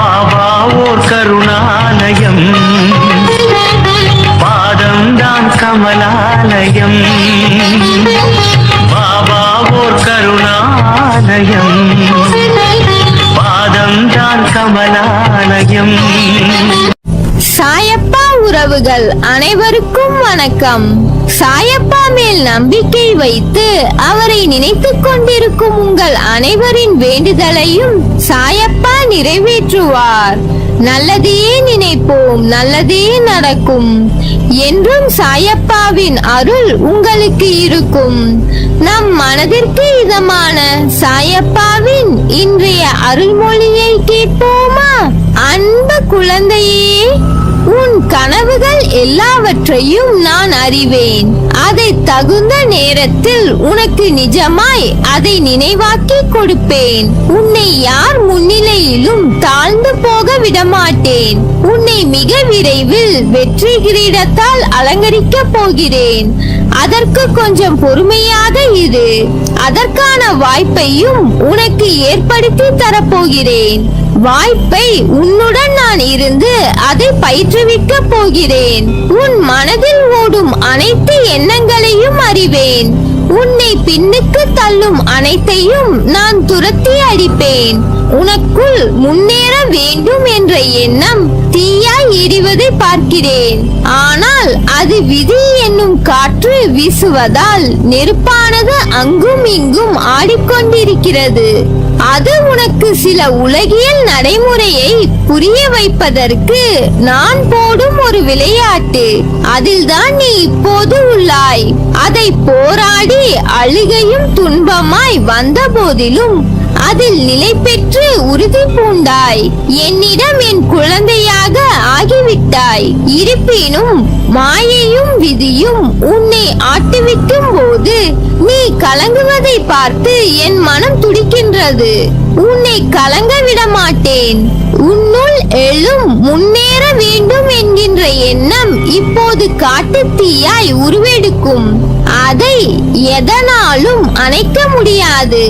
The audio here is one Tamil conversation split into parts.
பாபா ஓர் கருணாலயம், பாதம்தான் கமலாலயம். பாபா ஓர் கருணாலயம், பாதம்தான் கமலாலயம். சாயப்பா உறவுகள் அனைவருக்கும் வணக்கம். சாயப்பா மேல் நம்பிக்கை வைத்து அவரை நினைத்துக் கொண்டிருக்கும் உங்கள் அனைவரின் வேண்டுதலையும் சாயப்பா நிறைவேற்றுவார். நல்லதையே நினைப்போம், நல்லதே நடக்கும். என்றும் சாயப்பாவின் அருள் உங்களுக்கு இருக்கும். நம் மனதிற்கு இதமான சாயப்பாவின் இன்றைய அருள்மொழியை கேட்போமா? அன்பு குழந்தையே, உன் கனவுகள் எல்லாவற்றையும் நான் அறிவேன். அதை தகுந்த நேரத்தில் உனக்கு நிஜமாய் அதை நினைவாக்கி கொடுப்பேன். உன்னை யார் முன்னிலையிலும் தாழ்ந்து போக விடமாட்டேன். உன்னை மிக விரைவில் வெற்றி கிரீடத்தால் அலங்கரிக்க போகிறேன். அதற்கு கொஞ்சம் பொறுமையாக இரு. அதற்கான வாய்ப்பையும் உனக்கு ஏற்படுத்தி தரப்போகிறேன். வாய்ப்பை உன்னுடன் நான் இருந்து அதை பயிற்றுவிக்க போகிறேன். உன் மனதில் ஓடும் அனைத்து எண்ணங்களையும் அறிவேன். உன்னை பின்னுக்கு தள்ளும் அனைத்தையும் நான் துரத்தி அடிப்பேன். உனக்குள் முன்னேற வேண்டும் என்ற எண்ணம் தீயாய் எரிவதை பார்க்கிறேன். ஆனால் அது விதி என்னும் காற்று வீசுவதால் நெருப்பானது அங்கும் இங்கும் ஆடிக்கொண்டிருக்கிறது. அது உனக்கு சில உலகியல் நடைமுறையை புரிய வைப்பதற்கு நான் போடும் ஒரு விளையாட்டு. அதில்தான் நீ இப்போது உள்ளாய். அதை போராடி அழுகையும் துன்பமாய் வந்த போதிலும் அதில் நிலை பெற்று உறுதி பூண்டாய். என்னிடம் என் குழந்தையாக ஆகிவிட்டாய். இருப்பினும் மாயையும் விதியும் உன்னை ஆட்டுவிக்கும் போது நீ கலங்குவதை பார்த்து என் மனம் துடிக்கின்றது. உன்னை கலங்க விட மாட்டேன். உன்னுள் எழும் முன்னேற வேண்டும் என்கின்ற எண்ணம் இப்போது காட்டு தீயாய் உருவெடுக்கும். அதை எதனாலும் அணைக்க முடியாது.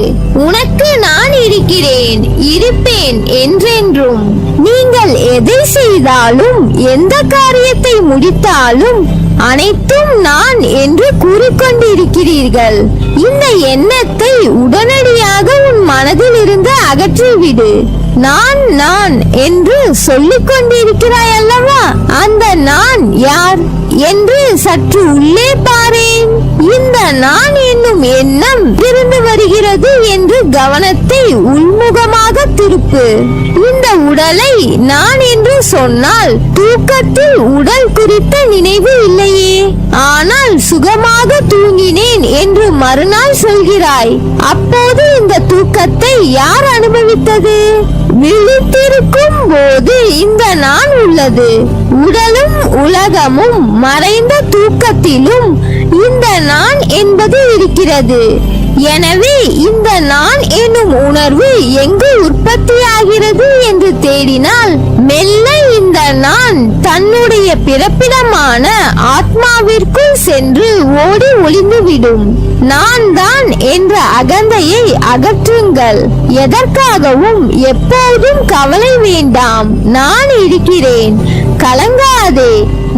உனக்கு நான் இருக்கிறேன், இருப்பேன் என்றென்றும். நீங்கள் எதை செய்தாலும் எந்த காரியத்தை முடித்தாலும் அனைத்தும் நான் என்று கூறிக்கொண்டிருக்கிறீர்கள். இந்த எண்ணத்தை உடனடியாக உன் மனதில் இருந்து அகற்றிவிடு. நான் நான் என்று சொல்லிக் கொண்டிருக்கிறாய் அல்லவா? அந்த நான் யார் என்று சற்று உள்ளே பாரேன். இந்த நான் என்னும் எண்ணம் இருந்து வருகிறது என்று கவனத்தை உள்முகமாக திருப்பு. இந்த உடலை நான் என்று சொன்னால் தூக்கத்தில் உடல் குறித்த நினைவு இல்லையே. ஆனால் சுகமாக தூங்கினேன் என்று மறுநாள் சொல்கிறாய். அப்போது இந்த தூக்கத்தை யார் அனுபவித்தது? விழித்திருக்கும் போது இந்த நான் உள்ளது. உடலும் உலகமும் மறைந்த தூக்கத்திலும் இந்த நான் என்பது இருக்கிறது. எனவே இந்த நான் என்னும் உணர்வு எங்கு உற்பத்தியாகிறது என்று தேடினால் மெல்ல இந்த நான் தன்னுடைய பிறப்பிடமான ஆத்மாவிற்குள் சென்று ஓடி ஒளிந்துவிடும். நான் தான் என்ற அகந்தையை அகற்றுங்கள். எதற்காகவும் எப்போதும் கவலை வேண்டாம். நான் இருக்கிறேன், கலங்காதே.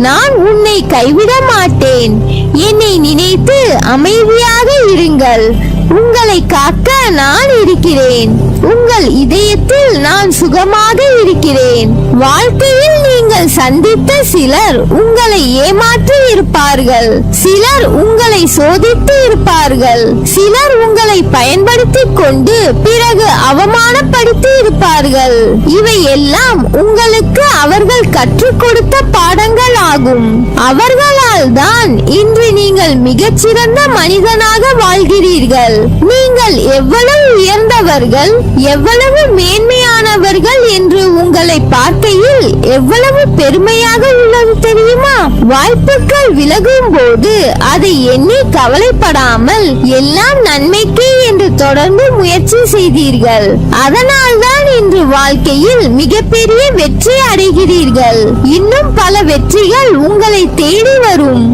நான் உன்னை கைவிட மாட்டேன். என்னை நினைத்து அமைதியாக இருங்கள். உங்களை காக்க நான் இருக்கிறேன். உங்கள் இதயத்தில் நான் சுகமாக இருக்கிறேன். வாழ்க்கையில் நீங்கள் சந்தித்த சிலர் உங்களை ஏமாற்றி இருப்பார்கள். சிலர் உங்களை சோதித்து இருப்பார்கள். சிலர் உங்களை பயன்படுத்திக் கொண்டு பிறகு அவமானப்படுத்தி இருப்பார்கள். இவை எல்லாம் உங்களுக்கு அவர்கள் கற்றுக் கொடுத்த பாடங்கள் ஆகும். அவர்களால் தான் இன்று நீங்கள் மிகச்சிறந்த மனிதனாக வாழ்கிறீர்கள். நீங்கள் எவ்வளவு உயர்ந்தவர்கள், எவ்வளவு மேன்மையானவர்கள் என்று உங்களை பார்க்கையில் எவ்வளவு பெருமையாக உள்ளது தெரியுமா? வாய்ப்புகள் விலகும் போது அதை எண்ணி கவலைப்படாமல் எல்லாம் நன்மைக்கே என்று தொடர்ந்து முயற்சி செய்தீர்கள். அதனால்தான் இன்று வாழ்க்கையில் மிகப்பெரிய வெற்றி அடைகிறீர்கள். இன்னும் பல வெற்றிகள் உங்களை தேடி வரும்.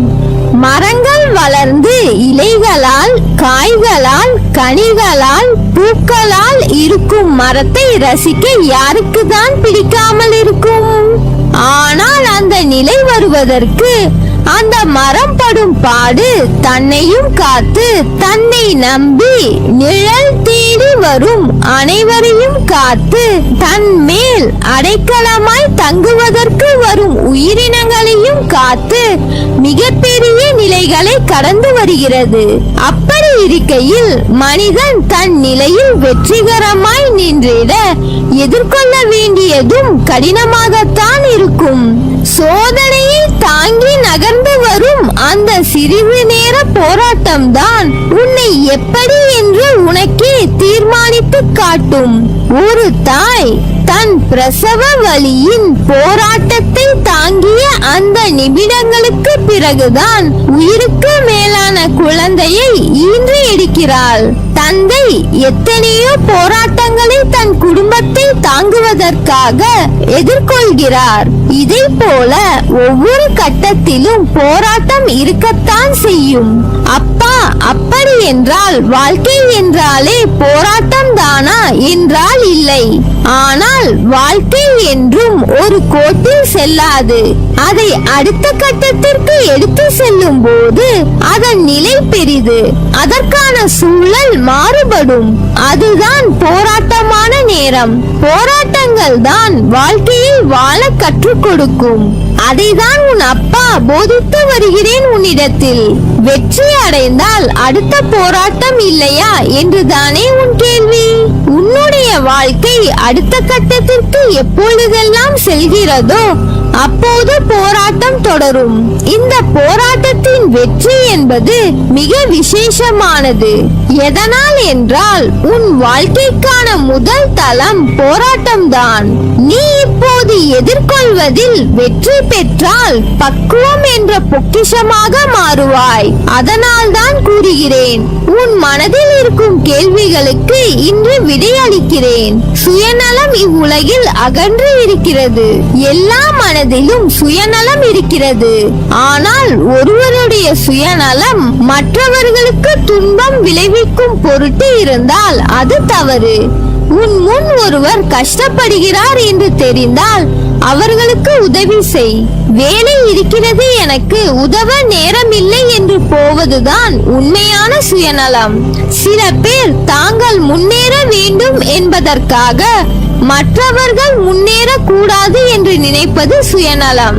மரங்கள் வளர்ந்து இலைகளால், காய்களால், கனிகளால், பூக்களால் இருக்கும் மரத்தை ரசிக்க யாருக்கு தான் பிடிக்காமல் இருக்கும்? ஆனால் அந்த நிலை வருவதற்கு அந்த மரம் படும் பாடு தன்னையும் காத்து, தன்னை நம்பி நிழல் தேடி வரும் அனைவரையும் காத்து, தன் மேல் அடைக்கலமாய் தங்குவதற்கு வரும் உயிரினங்களையும் காத்து மிகப்பெரிய நிலைகளை கடந்து வருகிறது. அப்படி இருக்கையில் மனிதன் தன் நிலையில் வெற்றிகரமாய் நின்றிட எதிர்கொள்ள வேண்டியதும் கடினமாகத்தான் இருக்கும். சோதனையை தாங்கி நகர்ந்து வரும் அந்த சிறிது நேர போராட்டம்தான் உன்னை எப்படி என்று உனக்கே தீர்மானித்து காட்டும். ஒரு தாய் தன் பிரசவ வலியின் போராட்டத்தை தாங்கிய அந்த நிமிடங்களுக்கு பிறகுதான் உயிருக்கு மேலான குழந்தையை ஈன்று எடுக்கிறாள். தந்தை எத்தனையோ போராட்டங்களை தன் குடும்பத்தை தாங்குவதற்காக எதிர்கொள்கிறார். இதை போல ஒவ்வொரு கட்டத்திலும் போராட்டம் இருக்கத்தான் செய்யும். அப்பா, அப்படி என்றால் வாழ்க்கை என்றாலே போராட்டம் தானா என்றால் இல்லை. ஆனால் வாழ்க்கை என்றும் ஒரு கோட்டில் செல்லாது. அதை அடுத்த கட்டத்திற்கு எடுத்து செல்லும் போது அதன் நிலை பெரிது. அதற்கான சூழல் மாறுபடும். அதுதான் போராட்டமான நேரம். போராட்டங்கள் தான் வாழ்க்கையை வாழ கற்றுக் கொடுக்கும். அதைதான் உன் அப்பா போதித்து வருகிறேன் உன்னிடத்தில். வெற்றி அடைந்தால் அடுத்த போராட்டம் இல்லையா என்றுதானே உன் கேள்வி. உன்னுடைய வாழ்க்கை அடுத்த கட்டத்திற்கு எப்பொழுதெல்லாம் செல்கிறதோ அப்போது போராட்டம் தொடரும். இந்த போராட்டத்தின் வெற்றி என்பது மிக விசேஷமானது. எதனால் என்றால் உன் வாழ்க்கைக்கான முதல் தளம் போராட்டம்தான். நீ இப்போது எதிர்கொள்வதில் வெற்றி பெற்றால் பக்குவம் என்ற பொக்கிஷமாக மாறுவாய். அதனால் தான் கூறுகிறேன், உன் மனதில் இருக்கும் கேள்விகளுக்கு இன்று விடையளிக்கிறேன். சுயநலம் இவ்வுலகில் அகன்று இருக்கிறது. எல்லா மனதிலும் சுயநலம் இருக்கிறது. ஆனால் ஒருவருடைய சுயநலம் மற்றவர்களுக்கு துன்பம் விளைவிக்கும் பொருட்டு இருந்தால் அது தவறு. உன் முன் ஒருவர் கஷ்டப்படுகிறார் என்று தெரிந்தால் அவர்களுக்கு உதவி செய். வேலை இருக்கிறது, எனக்கு உதவ நேரமில்லை என்று போவதுதான் உண்மையான சுயநலம். சில பேர் தாங்கள் முன்னேற வேண்டும் என்பதற்காக மற்றவர்கள் முன்னேற கூடாது என்று நினைப்பது சுயநலம்.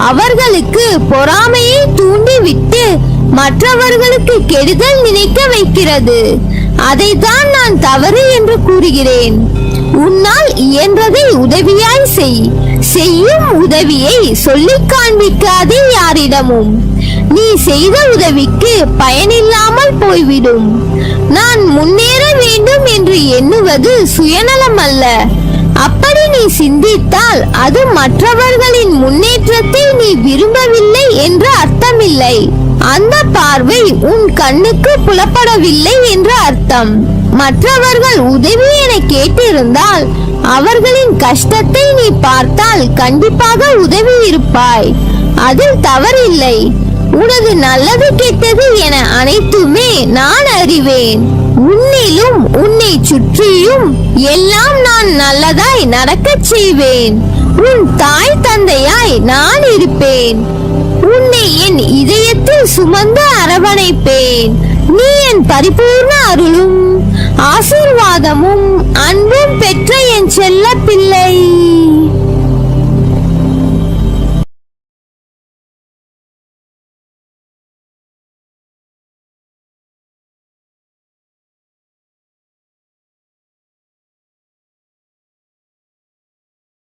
அவர்களுக்கு பொறாமையை தூண்டிவிட்டு மற்றவர்களுக்கு கெடுதல் நினைக்க வைக்கிறது. அதைத்தான் நான் தவறு என்று கூறுகிறேன். உன்னால் இயன்றதை உதவியாய் செய். செய்யும் உதவியை சொல்லிக் காண்பிக்காதே யாரிடமும். நீ செய்த உதவிக்கு பயனில்லாமல் போய்விடும். நான் முன்னேற வேண்டும் என்று எண்ணுவது சுயநலம் அல்ல. அப்படி நீ சிந்தித்தால் அது மற்றவர்களின் முன்னேற்றத்தை நீ விரும்பவில்லை என்று அர்த்தமில்லை. அந்த பார்வை உன் கண்ணுக்கு புலப்படவில்லை என்று அர்த்தம். மற்றவர்கள் உதவி என கேட்டிருந்தால் அவர்களின் கஷ்டத்தை நீ பார்த்தால் கண்டிப்பாக உதவி இருப்பாய். அதில் தவறில்லை. உனது நல்லது கெட்டது என அனைத்துமே நான் அறிவேன். உன்னிலும் உன்னை சுற்றியும் எல்லாம் நான் நல்லதாய் நடக்கச் செய்வேன். உன் தாய் தந்தையாய் நான் இருப்பேன். உன்னை என் இதயத்தில் சுமந்து அரவணைப்பேன். நீ என் பரிபூர்ண அருளும் ஆசீர்வாதமும் அன்பும் பெற்ற என் செல்ல பிள்ளை.